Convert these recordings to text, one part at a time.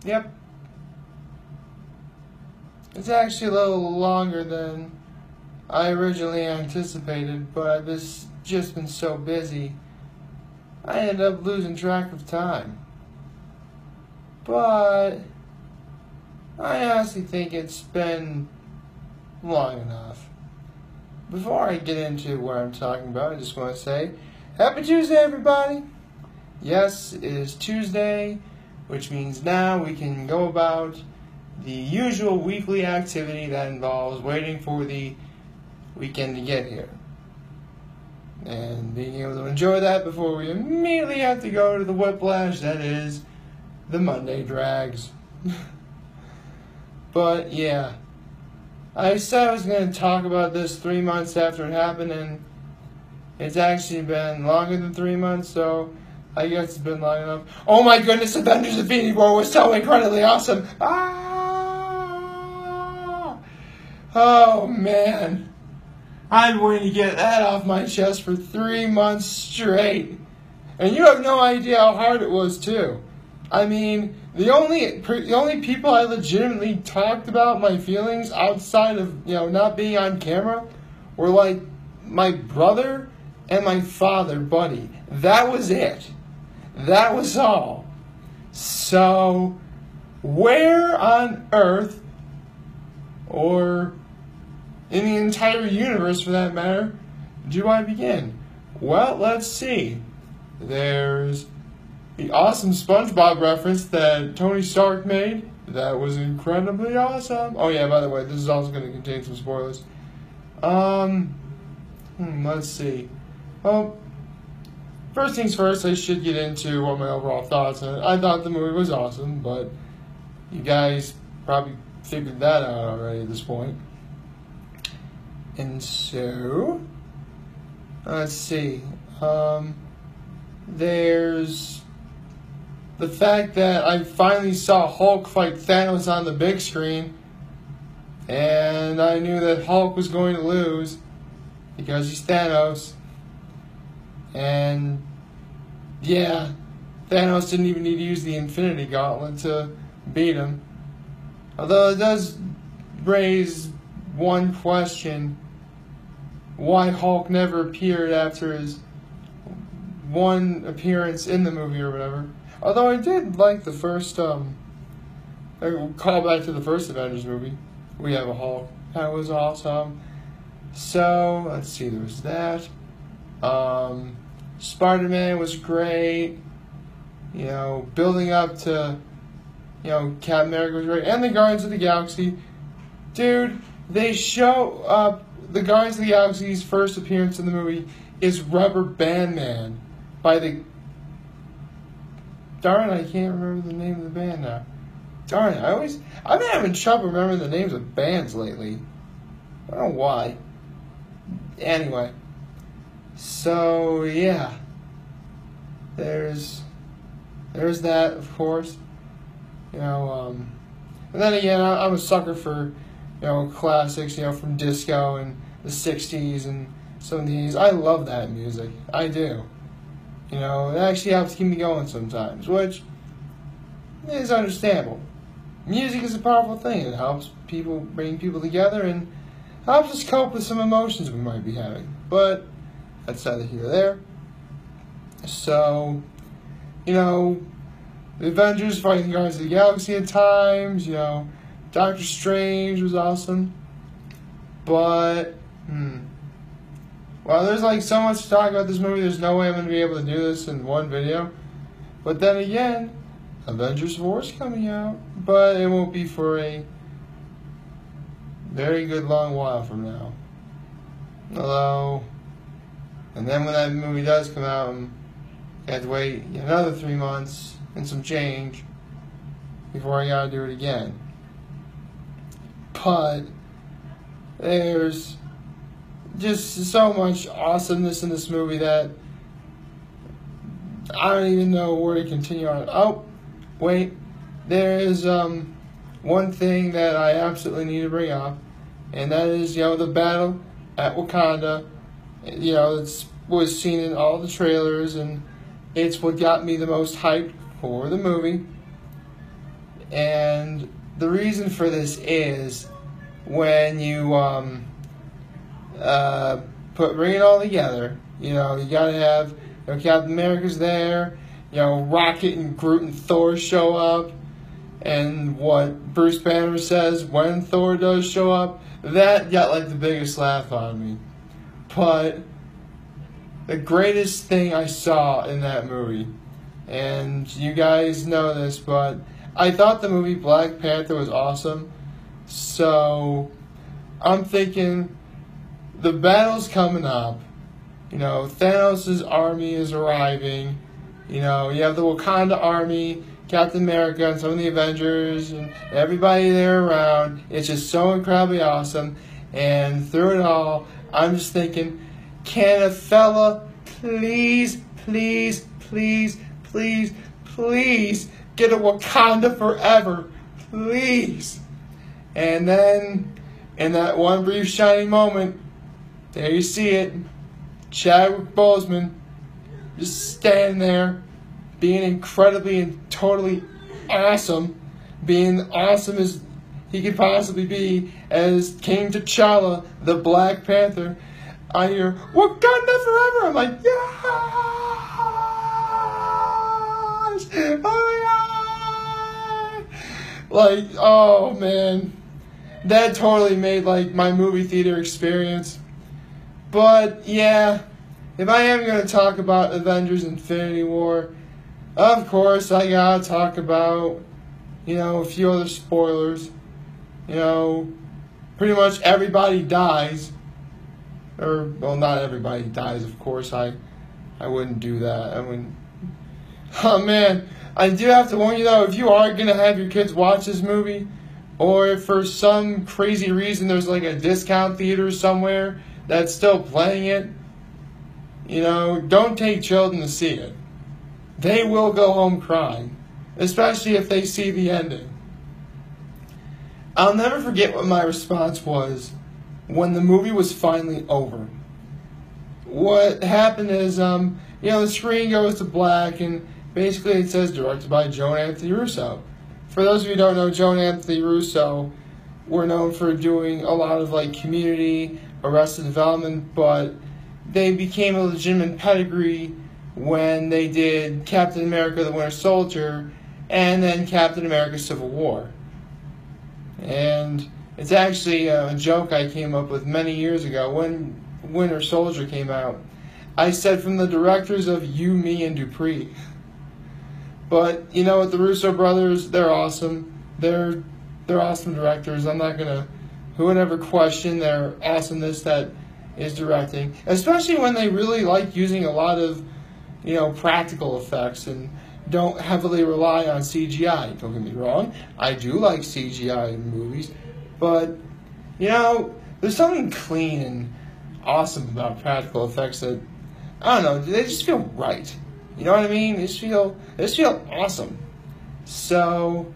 Yep. It's actually a little longer than I originally anticipated, but I've just been so busy, I ended up losing track of time. But I honestly think it's been long enough. Before I get into what I'm talking about, I just want to say, Happy Tuesday, everybody! Yes, it is Tuesday, which means now we can go about the usual weekly activity that involves waiting for the weekend to get here. And being able to enjoy that before we immediately have to go to the whiplash that is the Monday drags. But yeah, I said I was going to talk about this 3 months after it happened, and it's actually been longer than 3 months, so I guess it's been long enough. Oh my goodness, Avengers Infinity War was so incredibly awesome! Ah! Oh man. I've been waiting to get that off my chest for 3 months straight. And you have no idea how hard it was, too. I mean, the only people I legitimately talked about my feelings outside of, not being on camera were, like, my brother and my father, Buddy. That was it. That was all. So, where on earth, or in the entire universe for that matter, do I begin? Well, let's see. There's the awesome SpongeBob reference that Tony Stark made. That was incredibly awesome. Oh yeah, by the way, this is also going to contain some spoilers. Let's see. Well, first things first, I should get into what my overall thoughts are. I thought the movie was awesome, but you guys probably figured that out already at this point. And so, let's see. There's the fact that I finally saw Hulk fight Thanos on the big screen, and I knew that Hulk was going to lose because he's Thanos. And yeah, Thanos didn't even need to use the Infinity Gauntlet to beat him. Although it does raise one question: why Hulk never appeared after his one appearance in the movie or whatever. Although I did like the first, call back to the first Avengers movie. We have a Hulk. That was awesome. So, let's see, there was that. Spider-Man was great. Building up to, Captain America was great. And the Guardians of the Galaxy. Dude, they show up. The Guardians of the Galaxy's first appearance in the movie is Rubber Band Man by the... Darn, I can't remember the name of the band now. Darn, I've been having trouble remembering the names of bands lately. I don't know why. Anyway. So, yeah. There's that, of course. And then again, I'm a sucker for, classics, from disco and the 60s and some of the 80s. I love that music. I do. It actually helps keep me going sometimes, which is understandable. Music is a powerful thing. It helps bring people together and helps us cope with some emotions we might be having. But that's neither here nor there. So, the Avengers fighting the Guardians of the Galaxy at times, Doctor Strange was awesome. But, well, there's so much to talk about this movie, there's no way I'm going to be able to do this in one video. But then again, Avengers 4 is coming out, but it won't be for a very good long while from now. Although, and then when that movie does come out, I have to wait another 3 months and some change before I gotta do it again. But there's just so much awesomeness in this movie that I don't even know where to continue on. Oh, wait. There is one thing that I absolutely need to bring up, and that is, the battle at Wakanda. It was seen in all the trailers, and it's what got me the most hyped for the movie. And the reason for this is when you bring it all together, you gotta have, Captain America's there, Rocket and Groot and Thor show up, and what Bruce Banner says when Thor does show up, that got like the biggest laugh out of me. But the greatest thing I saw in that movie, and you guys know this, but I thought the movie Black Panther was awesome. So I'm thinking the battle's coming up. Thanos' army is arriving. You have the Wakanda army, Captain America, and some of the Avengers, and everybody there around. It's just so incredibly awesome. And through it all, I'm just thinking, can a fella please, please, please, please, please get a Wakanda forever? Please. And then, in that one brief shining moment, there you see it. Chadwick Boseman just standing there, being incredibly and totally awesome, being awesome as he could possibly be as King T'Challa, the Black Panther. I hear, Wakanda forever! I'm like, yes! Oh my God! Like, oh man. That totally made like my movie theater experience. But yeah, if I am going to talk about Avengers Infinity War, of course I gotta talk about, a few other spoilers. Pretty much everybody dies. Or, well, not everybody dies, of course. I wouldn't do that. Oh man, I do have to warn you though, if you are going to have your kids watch this movie, or if for some crazy reason there's like a discount theater somewhere that's still playing it, don't take children to see it. They will go home crying, especially if they see the ending. I'll never forget what my response was when the movie was finally over. What happened is, the screen goes to black, and basically it says directed by Joe Anthony Russo. For those of you who don't know, Joe Anthony Russo were known for doing a lot of like Community, Arrested Development, but they became a legitimate pedigree when they did Captain America the Winter Soldier and then Captain America Civil War. And it's actually a joke I came up with many years ago when Winter Soldier came out. I said from the directors of You, Me, and Dupree. But you know what, the Russo brothers, they're awesome. They're awesome directors. I'm not gonna, who would ever question their awesomeness that is directing, especially when they really like using a lot of, practical effects and don't heavily rely on CGI. Don't get me wrong, I do like CGI in movies, but there's something clean and awesome about practical effects that, I don't know, they just feel right. You know what I mean? They just feel awesome. So,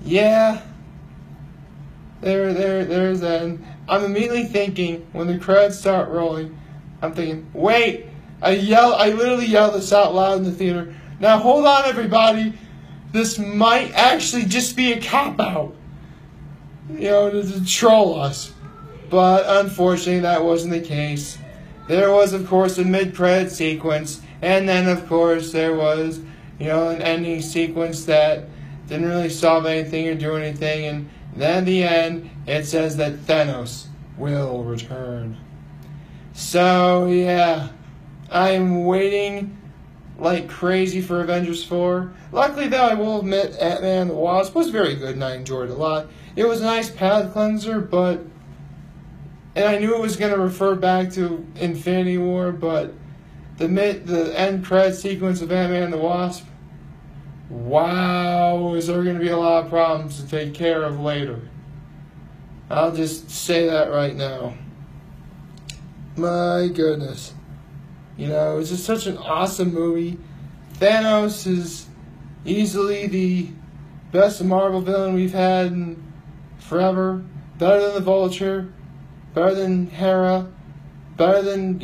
yeah, there's that. And I'm immediately thinking, when the credits start rolling, I'm thinking, wait, I literally yelled this out loud in the theater. Now hold on, everybody. This might actually just be a cop-out, to troll us. But unfortunately, that wasn't the case. There was, of course, a mid-credit sequence, and then, of course, there was, an ending sequence that didn't really solve anything or do anything, and then at the end, it says that Thanos will return. So, yeah, I'm waiting like crazy for Avengers 4. Luckily, though, I will admit Ant-Man and the Wasp was very good, and I enjoyed it a lot. It was a nice palate cleanser, and I knew it was going to refer back to Infinity War, but the end credit sequence of Ant-Man and the Wasp, wow, is there going to be a lot of problems to take care of later. I'll just say that right now. My goodness. It's just such an awesome movie. Thanos is easily the best Marvel villain we've had in forever. Better than the Vulture. Better than Hera. Better than,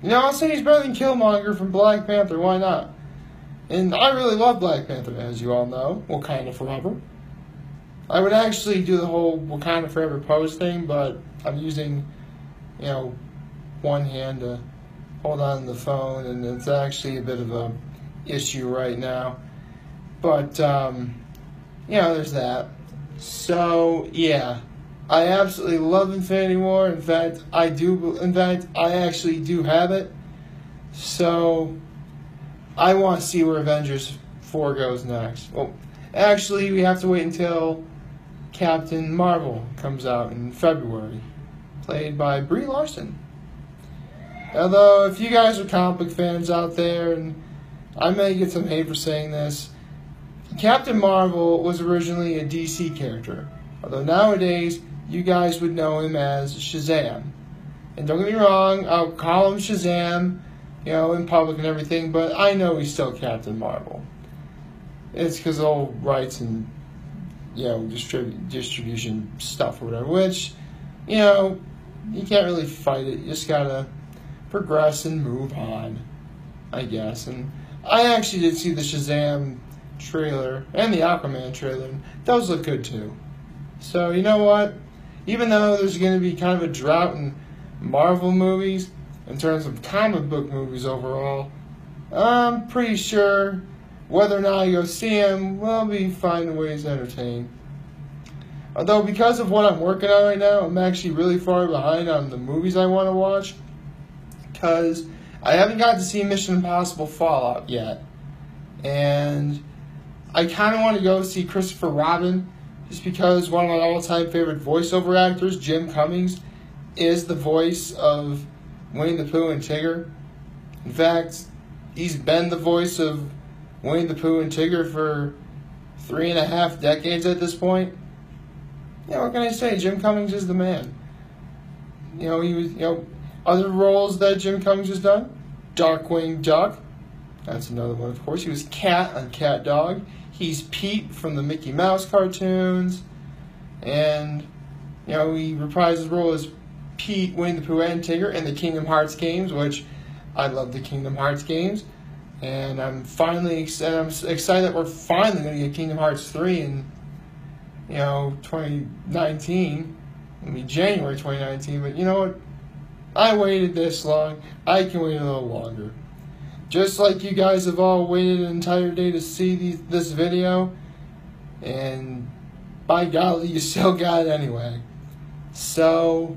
I'll say he's better than Killmonger from Black Panther. Why not? And I really love Black Panther, as you all know. Wakanda forever. I would actually do the whole Wakanda forever pose thing, but I'm using, one hand to hold on to the phone, and it's actually a bit of a issue right now. But, there's that. So, yeah. I absolutely love Infinity War. In fact, I actually do have it. So, I want to see where Avengers 4 goes next. Well, actually, we have to wait until Captain Marvel comes out in February, played by Brie Larson. Although, if you guys are comic book fans out there, and I may get some hate for saying this, Captain Marvel was originally a DC character. Although nowadays, you guys would know him as Shazam. And don't get me wrong, I'll call him Shazam, in public and everything, but I know he's still Captain Marvel. It's because of all rights and, distribution stuff or whatever, which, you can't really fight it. You just gotta progress and move on, I guess. And I actually did see the Shazam trailer and the Aquaman trailer, and those look good too. So, you know what? Even though there's going to be kind of a drought in Marvel movies, in terms of comic book movies overall, I'm pretty sure whether or not I go see them, we'll be finding ways to entertain. Although, because of what I'm working on right now, I'm actually really far behind on the movies I want to watch, because I haven't got to see Mission Impossible Fallout yet. And I kind of want to go see Christopher Robin, just because one of my all-time favorite voiceover actors, Jim Cummings, is the voice of Winnie the Pooh and Tigger. In fact, he's been the voice of Winnie the Pooh and Tigger for 3.5 decades at this point. What can I say? Jim Cummings is the man. He was, other roles that Jim Cummings has done. Darkwing Duck. That's another one, of course. He was Cat on Cat Dog. He's Pete from the Mickey Mouse cartoons. And, he reprised his role as Pete, Winnie the Pooh, and Tigger in the Kingdom Hearts games, which I love the Kingdom Hearts games. And I'm excited that we're finally going to get Kingdom Hearts 3 in, 2019. It'll be January 2019. But you know what? I waited this long. I can wait a little longer. Just like you guys have all waited an entire day to see this video, and by golly, you still got it anyway. So,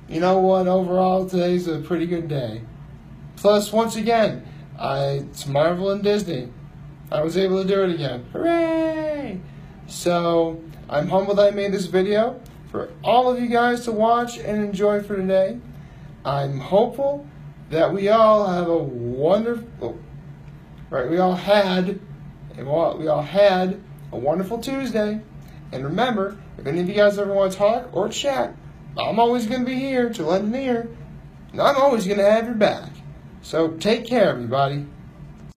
you know what? Overall, today's a pretty good day. Plus, once again, it's Marvel and Disney. I was able to do it again. Hooray! So, I'm humbled I made this video for all of you guys to watch and enjoy for today. I'm hopeful that we all have a wonderful, we all had a wonderful Tuesday. And remember, if any of you guys ever want to talk or chat, I'm always going to be here to lend an ear, and I'm always going to have your back. So take care, everybody.